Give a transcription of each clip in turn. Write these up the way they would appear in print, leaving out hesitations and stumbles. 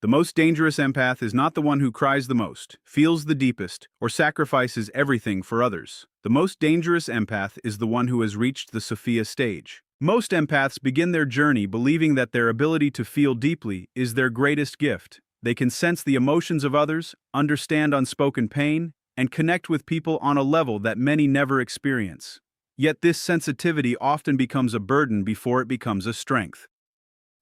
The most dangerous empath is not the one who cries the most, feels the deepest, or sacrifices everything for others. The most dangerous empath is the one who has reached the Sophia stage. Most empaths begin their journey believing that their ability to feel deeply is their greatest gift. They can sense the emotions of others, understand unspoken pain, and connect with people on a level that many never experience. Yet this sensitivity often becomes a burden before it becomes a strength.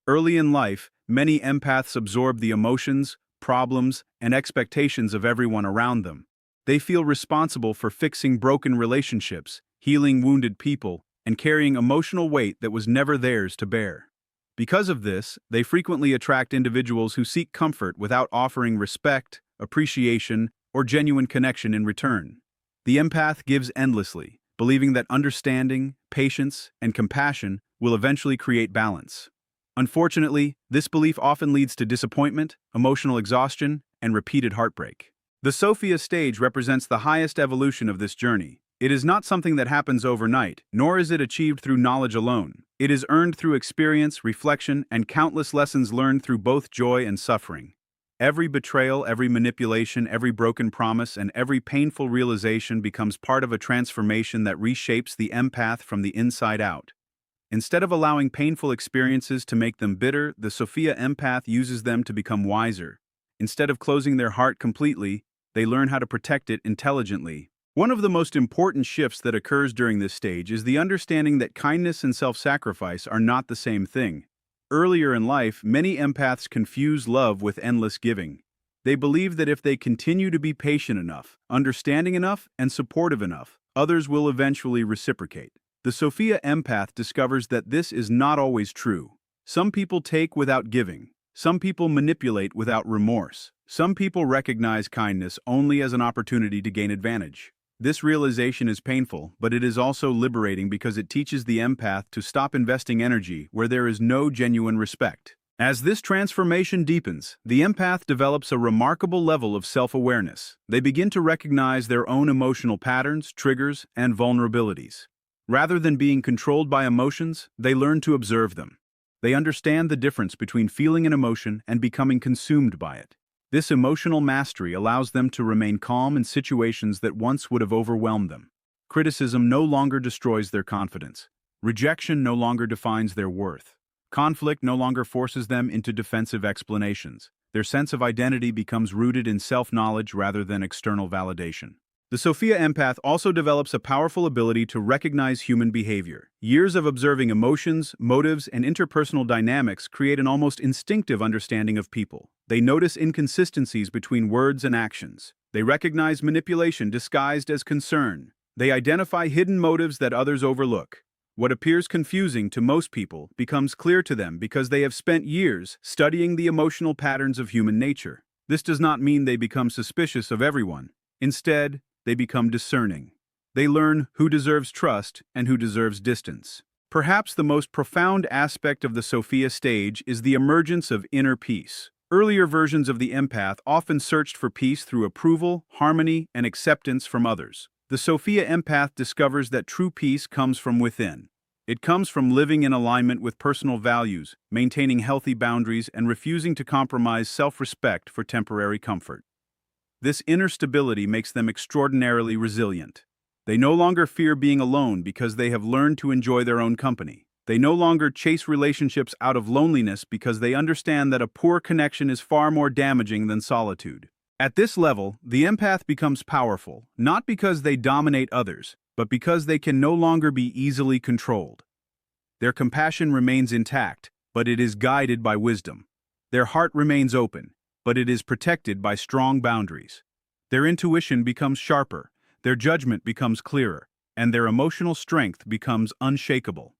Early in life, many empaths absorb the emotions, problems, and expectations of everyone around them. They feel responsible for fixing broken relationships, healing wounded people, and carrying emotional weight that was never theirs to bear. Because of this, they frequently attract individuals who seek comfort without offering respect, appreciation, or genuine connection in return. The empath gives endlessly, believing that understanding, patience, and compassion will eventually create balance. Unfortunately, this belief often leads to disappointment, emotional exhaustion, and repeated heartbreak. The Sophia stage represents the highest evolution of this journey. It is not something that happens overnight, nor is it achieved through knowledge alone. It is earned through experience, reflection, and countless lessons learned through both joy and suffering. Every betrayal, every manipulation, every broken promise, and every painful realization becomes part of a transformation that reshapes the empath from the inside out. Instead of allowing painful experiences to make them bitter, the Sophia empath uses them to become wiser. Instead of closing their heart completely, they learn how to protect it intelligently. One of the most important shifts that occurs during this stage is the understanding that kindness and self-sacrifice are not the same thing. Earlier in life, many empaths confuse love with endless giving. They believe that if they continue to be patient enough, understanding enough, and supportive enough, others will eventually reciprocate. The Sophia empath discovers that this is not always true. Some people take without giving. Some people manipulate without remorse. Some people recognize kindness only as an opportunity to gain advantage. This realization is painful, but it is also liberating because it teaches the empath to stop investing energy where there is no genuine respect. As this transformation deepens, the empath develops a remarkable level of self-awareness. They begin to recognize their own emotional patterns, triggers, and vulnerabilities. Rather than being controlled by emotions, they learn to observe them. They understand the difference between feeling an emotion and becoming consumed by it. This emotional mastery allows them to remain calm in situations that once would have overwhelmed them. Criticism no longer destroys their confidence. Rejection no longer defines their worth. Conflict no longer forces them into defensive explanations. Their sense of identity becomes rooted in self-knowledge rather than external validation. The Sophia empath also develops a powerful ability to recognize human behavior. Years of observing emotions, motives, and interpersonal dynamics create an almost instinctive understanding of people. They notice inconsistencies between words and actions. They recognize manipulation disguised as concern. They identify hidden motives that others overlook. What appears confusing to most people becomes clear to them because they have spent years studying the emotional patterns of human nature. This does not mean they become suspicious of everyone. Instead, they become discerning. They learn who deserves trust and who deserves distance. Perhaps the most profound aspect of the Sophia stage is the emergence of inner peace. Earlier versions of the empath often searched for peace through approval, harmony, and acceptance from others. The Sophia empath discovers that true peace comes from within. It comes from living in alignment with personal values, maintaining healthy boundaries, and refusing to compromise self-respect for temporary comfort. This inner stability makes them extraordinarily resilient. They no longer fear being alone because they have learned to enjoy their own company. They no longer chase relationships out of loneliness because they understand that a poor connection is far more damaging than solitude. At this level, the empath becomes powerful, not because they dominate others, but because they can no longer be easily controlled. Their compassion remains intact, but it is guided by wisdom. Their heart remains open, but it is protected by strong boundaries. Their intuition becomes sharper, their judgment becomes clearer, and their emotional strength becomes unshakable.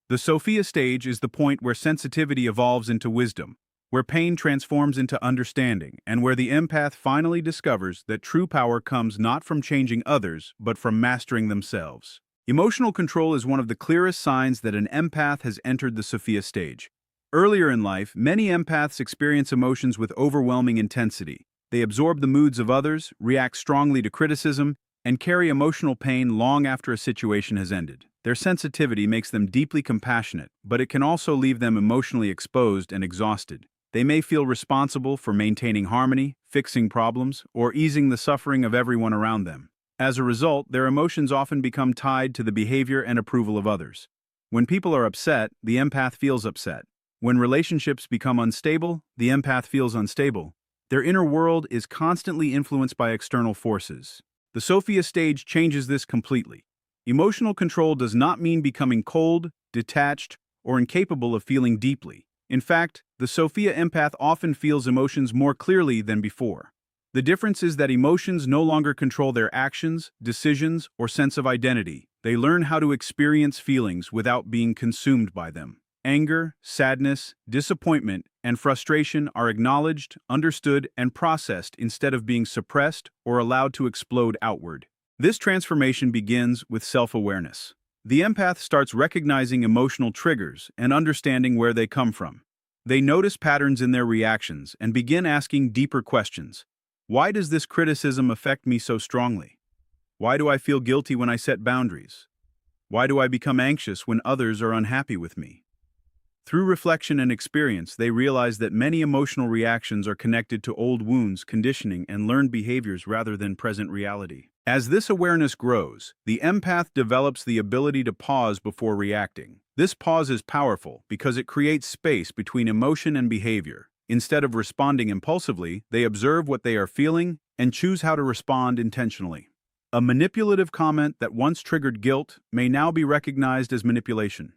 The Sophia stage is the point where sensitivity evolves into wisdom, where pain transforms into understanding, and where the empath finally discovers that true power comes not from changing others, but from mastering themselves. Emotional control is one of the clearest signs that an empath has entered the Sophia stage. Earlier in life, many empaths experience emotions with overwhelming intensity. They absorb the moods of others, react strongly to criticism, and carry emotional pain long after a situation has ended. Their sensitivity makes them deeply compassionate, but it can also leave them emotionally exposed and exhausted. They may feel responsible for maintaining harmony, fixing problems, or easing the suffering of everyone around them. As a result, their emotions often become tied to the behavior and approval of others. When people are upset, the empath feels upset. When relationships become unstable, the empath feels unstable. Their inner world is constantly influenced by external forces. The Sophia stage changes this completely. Emotional control does not mean becoming cold, detached, or incapable of feeling deeply. In fact, the Sophia empath often feels emotions more clearly than before. The difference is that emotions no longer control their actions, decisions, or sense of identity. They learn how to experience feelings without being consumed by them. Anger, sadness, disappointment, and frustration are acknowledged, understood, and processed instead of being suppressed or allowed to explode outward. This transformation begins with self-awareness. The empath starts recognizing emotional triggers and understanding where they come from. They notice patterns in their reactions and begin asking deeper questions. Why does this criticism affect me so strongly? Why do I feel guilty when I set boundaries? Why do I become anxious when others are unhappy with me? Through reflection and experience, they realize that many emotional reactions are connected to old wounds, conditioning, and learned behaviors rather than present reality. As this awareness grows, the empath develops the ability to pause before reacting. This pause is powerful because it creates space between emotion and behavior. Instead of responding impulsively, they observe what they are feeling and choose how to respond intentionally. A manipulative comment that once triggered guilt may now be recognized as manipulation.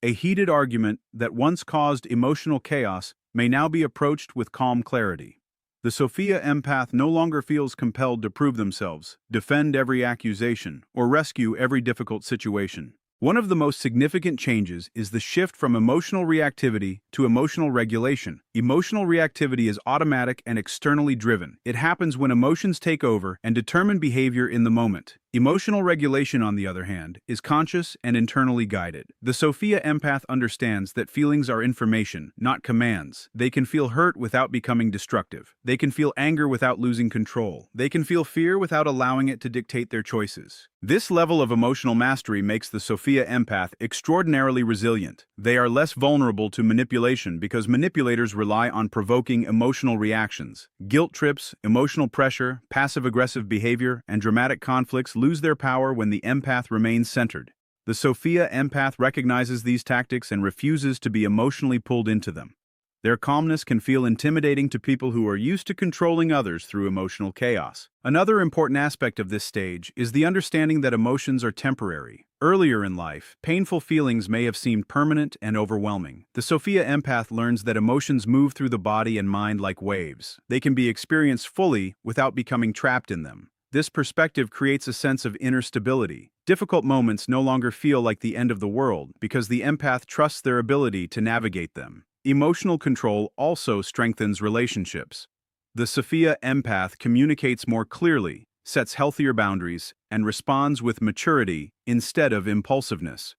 A heated argument that once caused emotional chaos may now be approached with calm clarity. The Sophia empath no longer feels compelled to prove themselves, defend every accusation, or rescue every difficult situation. One of the most significant changes is the shift from emotional reactivity to emotional regulation. Emotional reactivity is automatic and externally driven. It happens when emotions take over and determine behavior in the moment. Emotional regulation, on the other hand, is conscious and internally guided. The Sophia empath understands that feelings are information, not commands. They can feel hurt without becoming destructive. They can feel anger without losing control. They can feel fear without allowing it to dictate their choices. This level of emotional mastery makes the Sophia empath extraordinarily resilient. They are less vulnerable to manipulation because manipulators rely on provoking emotional reactions. Guilt trips, emotional pressure, passive-aggressive behavior, and dramatic conflicts lose their power when the empath remains centered. The Sophia empath recognizes these tactics and refuses to be emotionally pulled into them. Their calmness can feel intimidating to people who are used to controlling others through emotional chaos. Another important aspect of this stage is the understanding that emotions are temporary. Earlier in life, painful feelings may have seemed permanent and overwhelming. The Sophia empath learns that emotions move through the body and mind like waves. They can be experienced fully without becoming trapped in them. This perspective creates a sense of inner stability. Difficult moments no longer feel like the end of the world because the empath trusts their ability to navigate them. Emotional control also strengthens relationships. The Sophia empath communicates more clearly, sets healthier boundaries, and responds with maturity instead of impulsiveness.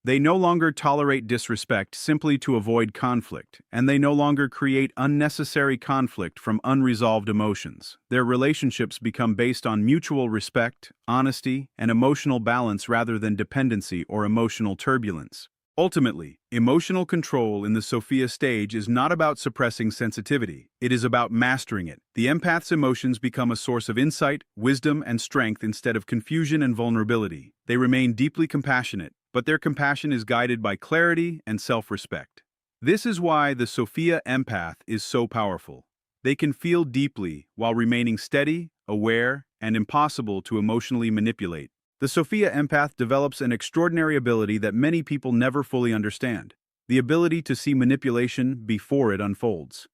They no longer tolerate disrespect simply to avoid conflict, and they no longer create unnecessary conflict from unresolved emotions. Their relationships become based on mutual respect, honesty, and emotional balance rather than dependency or emotional turbulence. Ultimately, emotional control in the Sophia stage is not about suppressing sensitivity. It is about mastering it. The empath's emotions become a source of insight, wisdom, and strength instead of confusion and vulnerability. They remain deeply compassionate, but their compassion is guided by clarity and self-respect. This is why the Sophia empath is so powerful. They can feel deeply while remaining steady, aware, and impossible to emotionally manipulate. The Sophia empath develops an extraordinary ability that many people never fully understand: the ability to see manipulation before it unfolds.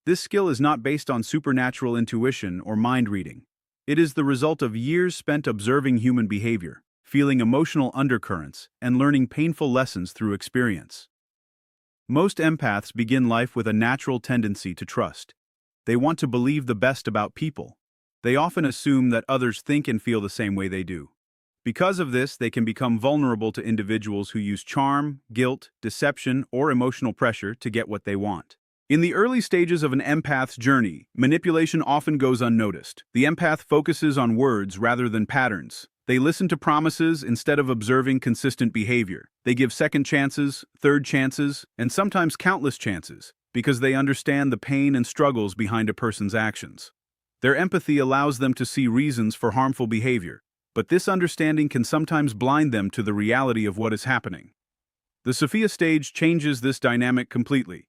This skill is not based on supernatural intuition or mind reading. It is the result of years spent observing human behavior, feeling emotional undercurrents, and learning painful lessons through experience. Most empaths begin life with a natural tendency to trust. They want to believe the best about people. They often assume that others think and feel the same way they do. Because of this, they can become vulnerable to individuals who use charm, guilt, deception, or emotional pressure to get what they want. In the early stages of an empath's journey, manipulation often goes unnoticed. The empath focuses on words rather than patterns. They listen to promises instead of observing consistent behavior. They give second chances, third chances, and sometimes countless chances, because they understand the pain and struggles behind a person's actions. Their empathy allows them to see reasons for harmful behavior, but this understanding can sometimes blind them to the reality of what is happening. The Sophia Stage changes this dynamic completely.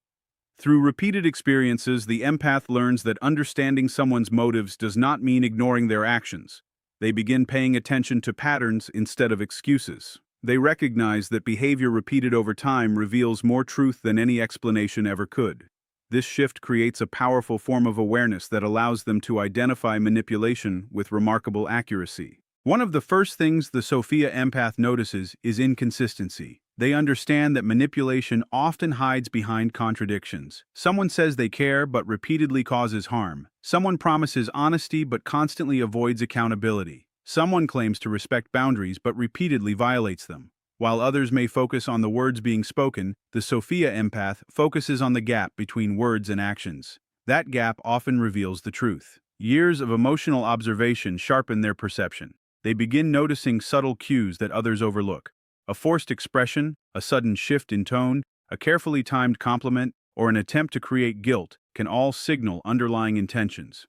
Through repeated experiences, the empath learns that understanding someone's motives does not mean ignoring their actions. They begin paying attention to patterns instead of excuses. They recognize that behavior repeated over time reveals more truth than any explanation ever could. This shift creates a powerful form of awareness that allows them to identify manipulation with remarkable accuracy. One of the first things the Sophia Empath notices is inconsistency. They understand that manipulation often hides behind contradictions. Someone says they care but repeatedly causes harm. Someone promises honesty but constantly avoids accountability. Someone claims to respect boundaries but repeatedly violates them. While others may focus on the words being spoken, the Sophia Empath focuses on the gap between words and actions. That gap often reveals the truth. Years of emotional observation sharpen their perception. They begin noticing subtle cues that others overlook. A forced expression, a sudden shift in tone, a carefully timed compliment, or an attempt to create guilt can all signal underlying intentions.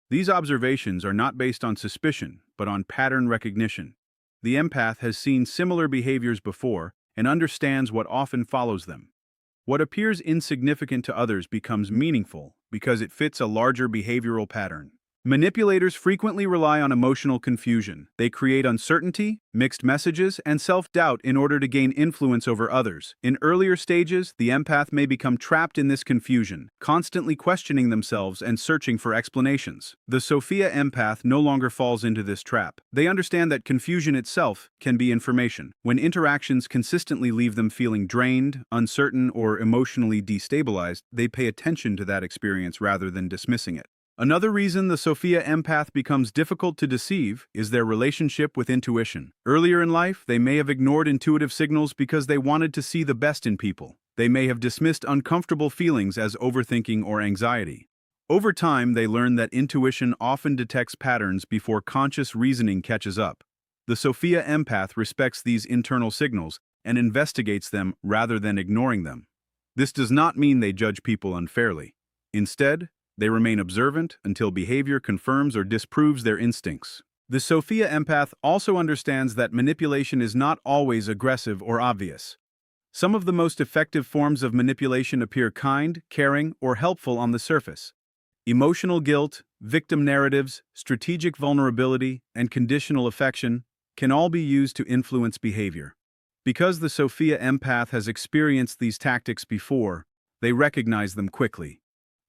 These observations are not based on suspicion, but on pattern recognition. The empath has seen similar behaviors before and understands what often follows them. What appears insignificant to others becomes meaningful because it fits a larger behavioral pattern. Manipulators frequently rely on emotional confusion. They create uncertainty, mixed messages, and self-doubt in order to gain influence over others. In earlier stages, the empath may become trapped in this confusion, constantly questioning themselves and searching for explanations. The Sophia Empath no longer falls into this trap. They understand that confusion itself can be information. When interactions consistently leave them feeling drained, uncertain, or emotionally destabilized, they pay attention to that experience rather than dismissing it. Another reason the Sophia Empath becomes difficult to deceive is their relationship with intuition. Earlier in life, they may have ignored intuitive signals because they wanted to see the best in people. They may have dismissed uncomfortable feelings as overthinking or anxiety. Over time, they learn that intuition often detects patterns before conscious reasoning catches up. The Sophia Empath respects these internal signals and investigates them rather than ignoring them. This does not mean they judge people unfairly. Instead, they remain observant until behavior confirms or disproves their instincts. The Sophia Empath also understands that manipulation is not always aggressive or obvious. Some of the most effective forms of manipulation appear kind, caring, or helpful on the surface. Emotional guilt, victim narratives, strategic vulnerability, and conditional affection can all be used to influence behavior. Because the Sophia Empath has experienced these tactics before, they recognize them quickly.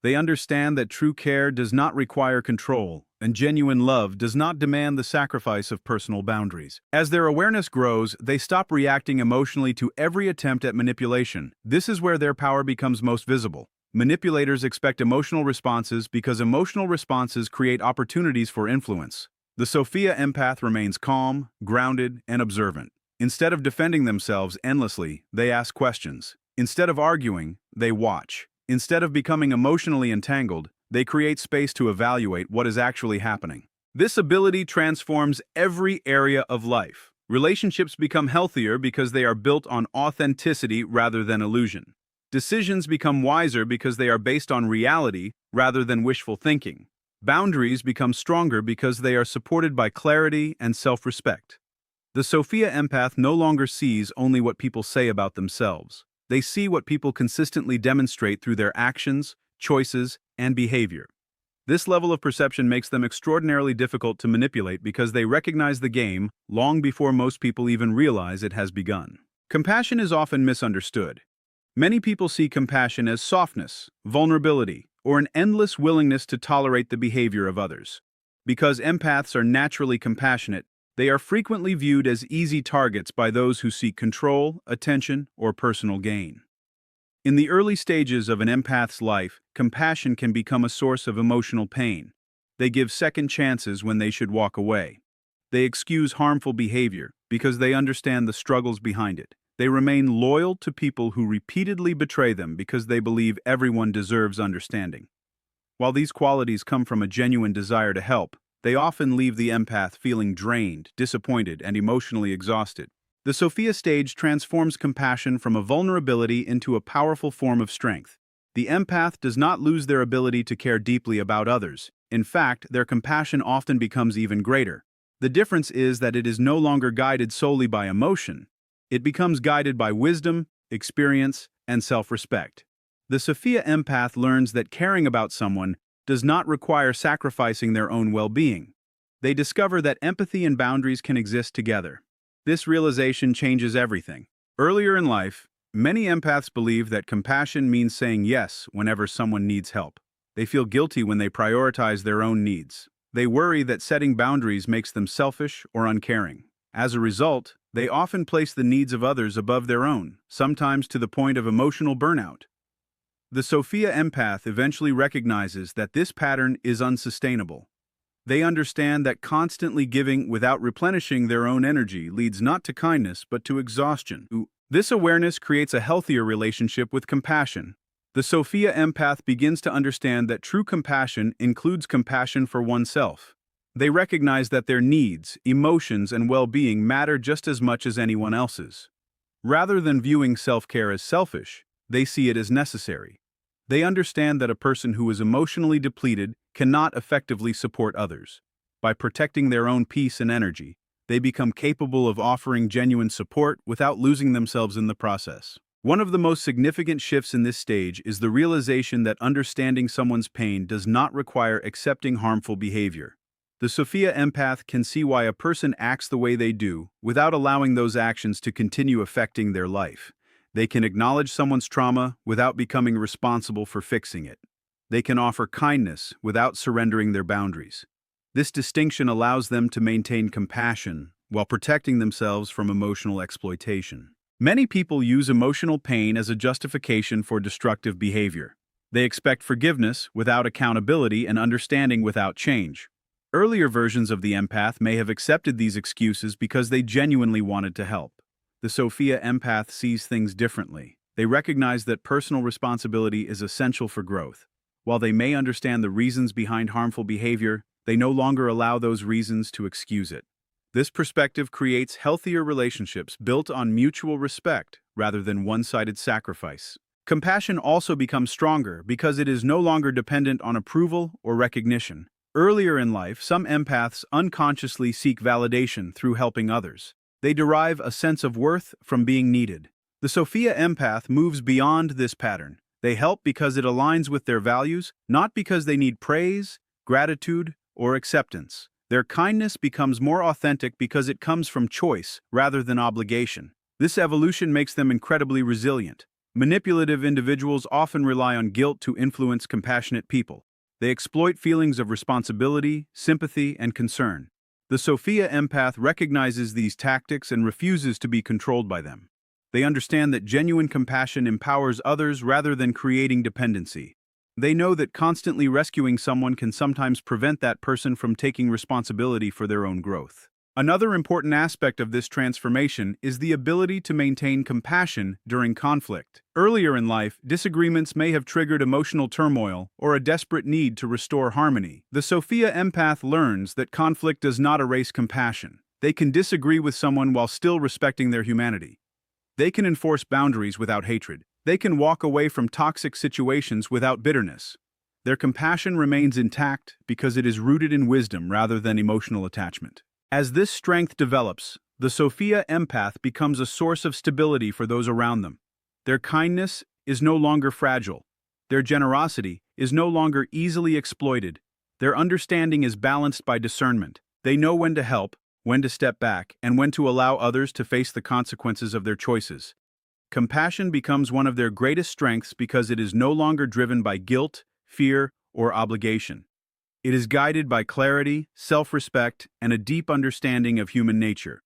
They understand that true care does not require control, and genuine love does not demand the sacrifice of personal boundaries. As their awareness grows, they stop reacting emotionally to every attempt at manipulation. This is where their power becomes most visible. Manipulators expect emotional responses because emotional responses create opportunities for influence. The Sophia Empath remains calm, grounded, and observant. Instead of defending themselves endlessly, they ask questions. Instead of arguing, they watch. Instead of becoming emotionally entangled, they create space to evaluate what is actually happening. This ability transforms every area of life. Relationships become healthier because they are built on authenticity rather than illusion. Decisions become wiser because they are based on reality rather than wishful thinking. Boundaries become stronger because they are supported by clarity and self-respect. The Sophia Empath no longer sees only what people say about themselves. They see what people consistently demonstrate through their actions, choices, and behavior. This level of perception makes them extraordinarily difficult to manipulate because they recognize the game long before most people even realize it has begun. Compassion is often misunderstood. Many people see compassion as softness, vulnerability, or an endless willingness to tolerate the behavior of others. Because empaths are naturally compassionate, they are frequently viewed as easy targets by those who seek control, attention, or personal gain. In the early stages of an empath's life, compassion can become a source of emotional pain. They give second chances when they should walk away. They excuse harmful behavior because they understand the struggles behind it. They remain loyal to people who repeatedly betray them because they believe everyone deserves understanding. While these qualities come from a genuine desire to help, they often leave the empath feeling drained, disappointed, and emotionally exhausted. The Sophia Stage transforms compassion from a vulnerability into a powerful form of strength. The empath does not lose their ability to care deeply about others. In fact, their compassion often becomes even greater. The difference is that it is no longer guided solely by emotion. It becomes guided by wisdom, experience, and self-respect. The Sophia Empath learns that caring about someone does not require sacrificing their own well-being. They discover that empathy and boundaries can exist together. This realization changes everything. Earlier in life, many empaths believe that compassion means saying yes whenever someone needs help. They feel guilty when they prioritize their own needs. They worry that setting boundaries makes them selfish or uncaring. As a result, they often place the needs of others above their own, sometimes to the point of emotional burnout. The Sophia Empath eventually recognizes that this pattern is unsustainable. They understand that constantly giving without replenishing their own energy leads not to kindness but to exhaustion. This awareness creates a healthier relationship with compassion. The Sophia Empath begins to understand that true compassion includes compassion for oneself. They recognize that their needs, emotions, and well-being matter just as much as anyone else's. Rather than viewing self-care as selfish, they see it as necessary. They understand that a person who is emotionally depleted cannot effectively support others. By protecting their own peace and energy, they become capable of offering genuine support without losing themselves in the process. One of the most significant shifts in this stage is the realization that understanding someone's pain does not require accepting harmful behavior. The Sophia Empath can see why a person acts the way they do without allowing those actions to continue affecting their life. They can acknowledge someone's trauma without becoming responsible for fixing it. They can offer kindness without surrendering their boundaries. This distinction allows them to maintain compassion while protecting themselves from emotional exploitation. Many people use emotional pain as a justification for destructive behavior. They expect forgiveness without accountability and understanding without change. Earlier versions of the empath may have accepted these excuses because they genuinely wanted to help. The Sophia Empath sees things differently. They recognize that personal responsibility is essential for growth. While they may understand the reasons behind harmful behavior, they no longer allow those reasons to excuse it. This perspective creates healthier relationships built on mutual respect rather than one-sided sacrifice. Compassion also becomes stronger because it is no longer dependent on approval or recognition. Earlier in life, some empaths unconsciously seek validation through helping others. They derive a sense of worth from being needed. The Sophia Empath moves beyond this pattern. They help because it aligns with their values, not because they need praise, gratitude, or acceptance. Their kindness becomes more authentic because it comes from choice rather than obligation. This evolution makes them incredibly resilient. Manipulative individuals often rely on guilt to influence compassionate people. They exploit feelings of responsibility, sympathy, and concern. The Sophia Empath recognizes these tactics and refuses to be controlled by them. They understand that genuine compassion empowers others rather than creating dependency. They know that constantly rescuing someone can sometimes prevent that person from taking responsibility for their own growth. Another important aspect of this transformation is the ability to maintain compassion during conflict. Earlier in life, disagreements may have triggered emotional turmoil or a desperate need to restore harmony. The Sophia Empath learns that conflict does not erase compassion. They can disagree with someone while still respecting their humanity. They can enforce boundaries without hatred. They can walk away from toxic situations without bitterness. Their compassion remains intact because it is rooted in wisdom rather than emotional attachment. As this strength develops, the Sophia Empath becomes a source of stability for those around them. Their kindness is no longer fragile. Their generosity is no longer easily exploited. Their understanding is balanced by discernment. They know when to help, when to step back, and when to allow others to face the consequences of their choices. Compassion becomes one of their greatest strengths because it is no longer driven by guilt, fear, or obligation. It is guided by clarity, self-respect, and a deep understanding of human nature.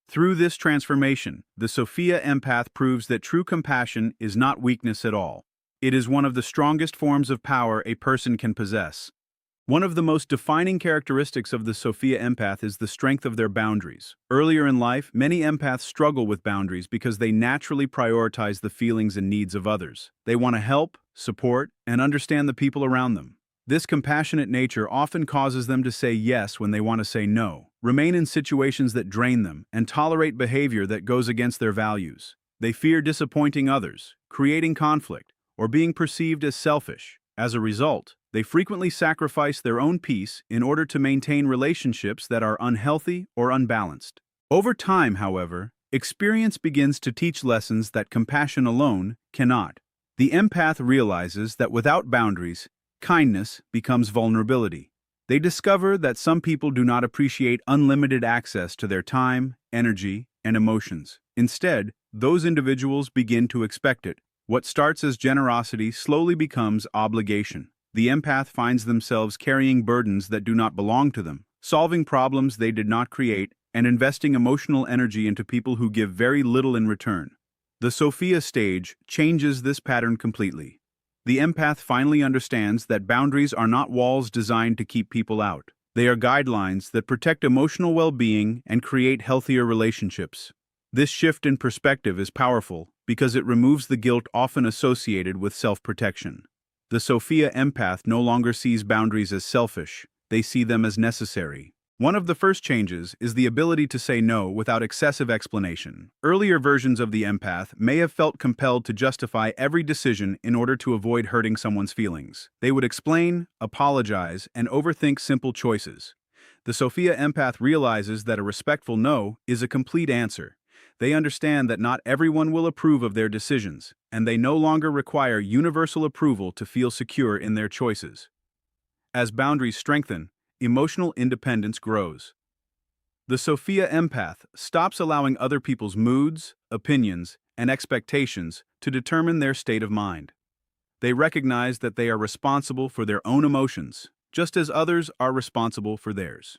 Through this transformation, the Sophia Empath proves that true compassion is not weakness at all. It is one of the strongest forms of power a person can possess. One of the most defining characteristics of the Sophia Empath is the strength of their boundaries. Earlier in life, many empaths struggle with boundaries because they naturally prioritize the feelings and needs of others. They want to help, support, and understand the people around them. This compassionate nature often causes them to say yes when they want to say no, remain in situations that drain them, and tolerate behavior that goes against their values. They fear disappointing others, creating conflict, or being perceived as selfish. As a result, they frequently sacrifice their own peace in order to maintain relationships that are unhealthy or unbalanced. Over time, however, experience begins to teach lessons that compassion alone cannot. The empath realizes that without boundaries, kindness becomes vulnerability. They discover that some people do not appreciate unlimited access to their time, energy, and emotions. Instead, those individuals begin to expect it. What starts as generosity slowly becomes obligation. The empath finds themselves carrying burdens that do not belong to them, solving problems they did not create, and investing emotional energy into people who give very little in return. The Sophia Stage changes this pattern completely. The empath finally understands that boundaries are not walls designed to keep people out. They are guidelines that protect emotional well-being and create healthier relationships. This shift in perspective is powerful because it removes the guilt often associated with self-protection. The Sophia Empath no longer sees boundaries as selfish, they see them as necessary. One of the first changes is the ability to say no without excessive explanation. Earlier versions of the empath may have felt compelled to justify every decision in order to avoid hurting someone's feelings. They would explain, apologize, and overthink simple choices. The Sophia Empath realizes that a respectful no is a complete answer. They understand that not everyone will approve of their decisions, and they no longer require universal approval to feel secure in their choices. As boundaries strengthen, emotional independence grows. The Sophia Empath stops allowing other people's moods, opinions, and expectations to determine their state of mind. They recognize that they are responsible for their own emotions, just as others are responsible for theirs.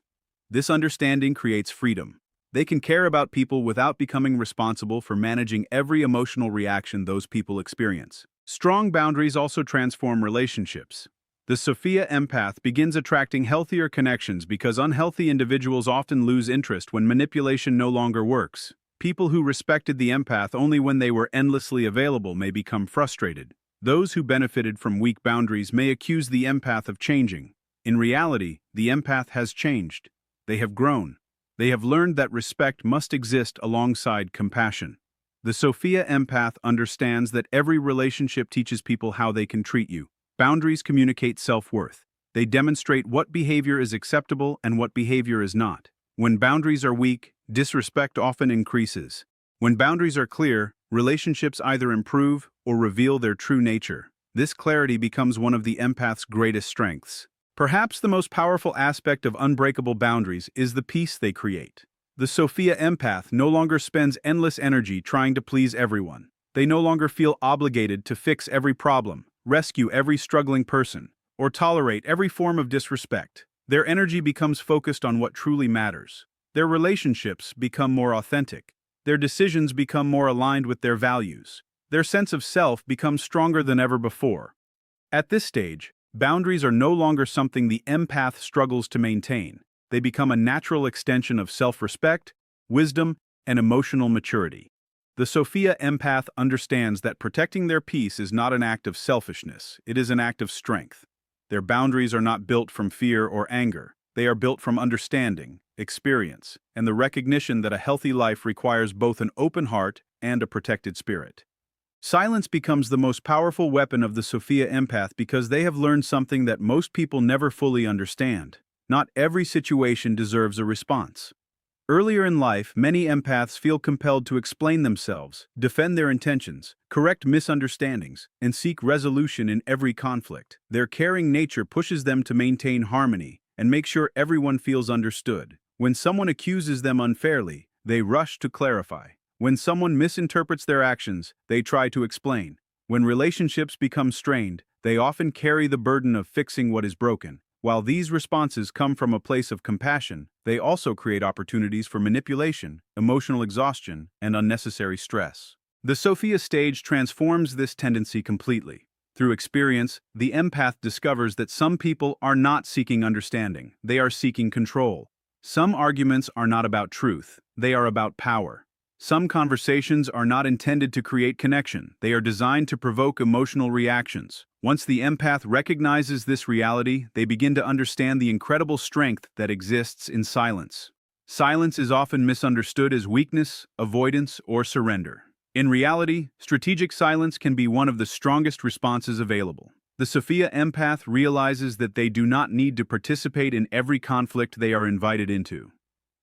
This understanding creates freedom. They can care about people without becoming responsible for managing every emotional reaction those people experience. Strong boundaries also transform relationships. The Sophia Empath begins attracting healthier connections because unhealthy individuals often lose interest when manipulation no longer works. People who respected the empath only when they were endlessly available may become frustrated. Those who benefited from weak boundaries may accuse the empath of changing. In reality, the empath has changed. They have grown. They have learned that respect must exist alongside compassion. The Sophia Empath understands that every relationship teaches people how they can treat you. Boundaries communicate self-worth. They demonstrate what behavior is acceptable and what behavior is not. When boundaries are weak, disrespect often increases. When boundaries are clear, relationships either improve or reveal their true nature. This clarity becomes one of the empath's greatest strengths. Perhaps the most powerful aspect of unbreakable boundaries is the peace they create. The Sophia Empath no longer spends endless energy trying to please everyone. They no longer feel obligated to fix every problem, rescue every struggling person, or tolerate every form of disrespect. Their energy becomes focused on what truly matters. Their relationships become more authentic. Their decisions become more aligned with their values. Their sense of self becomes stronger than ever before. At this stage, boundaries are no longer something the empath struggles to maintain. They become a natural extension of self-respect, wisdom, and emotional maturity. The Sophia Empath understands that protecting their peace is not an act of selfishness, it is an act of strength. Their boundaries are not built from fear or anger. They are built from understanding, experience, and the recognition that a healthy life requires both an open heart and a protected spirit. Silence becomes the most powerful weapon of the Sophia Empath because they have learned something that most people never fully understand. Not every situation deserves a response. Earlier in life, many empaths feel compelled to explain themselves, defend their intentions, correct misunderstandings, and seek resolution in every conflict. Their caring nature pushes them to maintain harmony and make sure everyone feels understood. When someone accuses them unfairly, they rush to clarify. When someone misinterprets their actions, they try to explain. When relationships become strained, they often carry the burden of fixing what is broken. While these responses come from a place of compassion, they also create opportunities for manipulation, emotional exhaustion, and unnecessary stress. The Sophia Stage transforms this tendency completely. Through experience, the empath discovers that some people are not seeking understanding, they are seeking control. Some arguments are not about truth, they are about power. Some conversations are not intended to create connection, they are designed to provoke emotional reactions. Once the empath recognizes this reality, they begin to understand the incredible strength that exists in silence. Silence is often misunderstood as weakness, avoidance, or surrender. In reality, strategic silence can be one of the strongest responses available. The Sophia Empath realizes that they do not need to participate in every conflict they are invited into.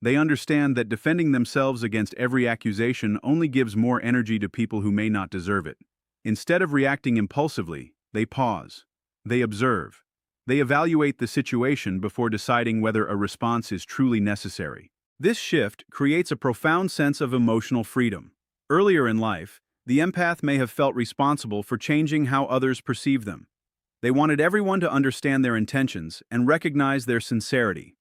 They understand that defending themselves against every accusation only gives more energy to people who may not deserve it. Instead of reacting impulsively, they pause. They observe. They evaluate the situation before deciding whether a response is truly necessary. This shift creates a profound sense of emotional freedom. Earlier in life, the empath may have felt responsible for changing how others perceive them. They wanted everyone to understand their intentions and recognize their sincerity.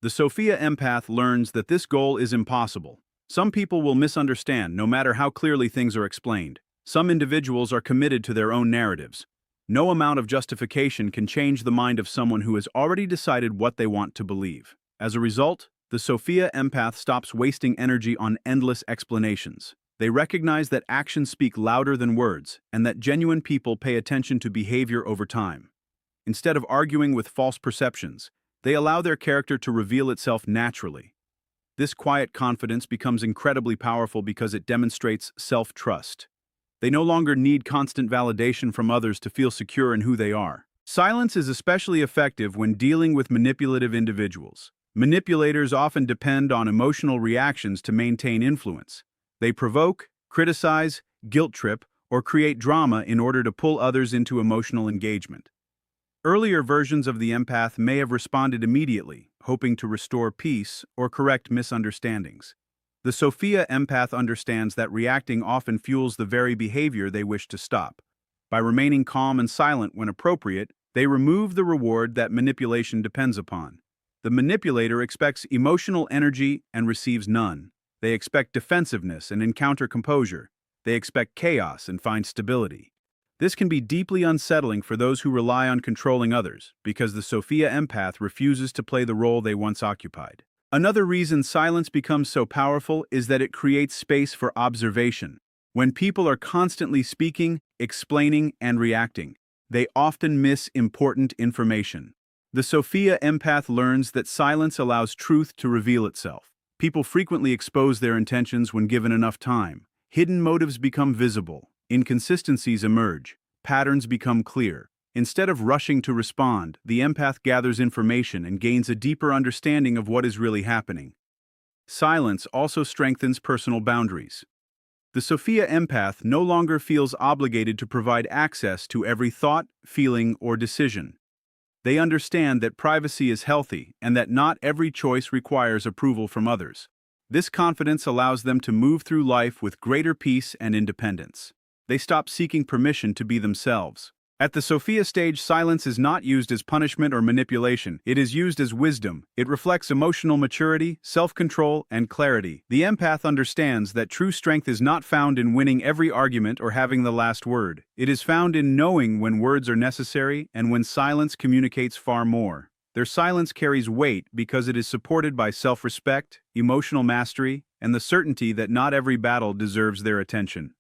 The Sophia Empath learns that this goal is impossible. Some people will misunderstand no matter how clearly things are explained. Some individuals are committed to their own narratives. No amount of justification can change the mind of someone who has already decided what they want to believe. As a result, the Sophia Empath stops wasting energy on endless explanations. They recognize that actions speak louder than words, and that genuine people pay attention to behavior over time. Instead of arguing with false perceptions, they allow their character to reveal itself naturally. This quiet confidence becomes incredibly powerful because it demonstrates self-trust. They no longer need constant validation from others to feel secure in who they are. Silence is especially effective when dealing with manipulative individuals. Manipulators often depend on emotional reactions to maintain influence. They provoke, criticize, guilt-trip, or create drama in order to pull others into emotional engagement. Earlier versions of the empath may have responded immediately, hoping to restore peace or correct misunderstandings. The Sophia Empath understands that reacting often fuels the very behavior they wish to stop. By remaining calm and silent when appropriate, they remove the reward that manipulation depends upon. The manipulator expects emotional energy and receives none. They expect defensiveness and encounter composure. They expect chaos and find stability. This can be deeply unsettling for those who rely on controlling others, because the Sophia Empath refuses to play the role they once occupied. Another reason silence becomes so powerful is that it creates space for observation. When people are constantly speaking, explaining, and reacting, they often miss important information. The Sophia Empath learns that silence allows truth to reveal itself. People frequently expose their intentions when given enough time. Hidden motives become visible. Inconsistencies emerge. Patterns become clear. Instead of rushing to respond, the empath gathers information and gains a deeper understanding of what is really happening. Silence also strengthens personal boundaries. The Sophia Empath no longer feels obligated to provide access to every thought, feeling, or decision. They understand that privacy is healthy and that not every choice requires approval from others. This confidence allows them to move through life with greater peace and independence. They stop seeking permission to be themselves. At the Sophia Stage, silence is not used as punishment or manipulation. It is used as wisdom. It reflects emotional maturity, self-control, and clarity. The empath understands that true strength is not found in winning every argument or having the last word. It is found in knowing when words are necessary and when silence communicates far more. Their silence carries weight because it is supported by self-respect, emotional mastery, and the certainty that not every battle deserves their attention.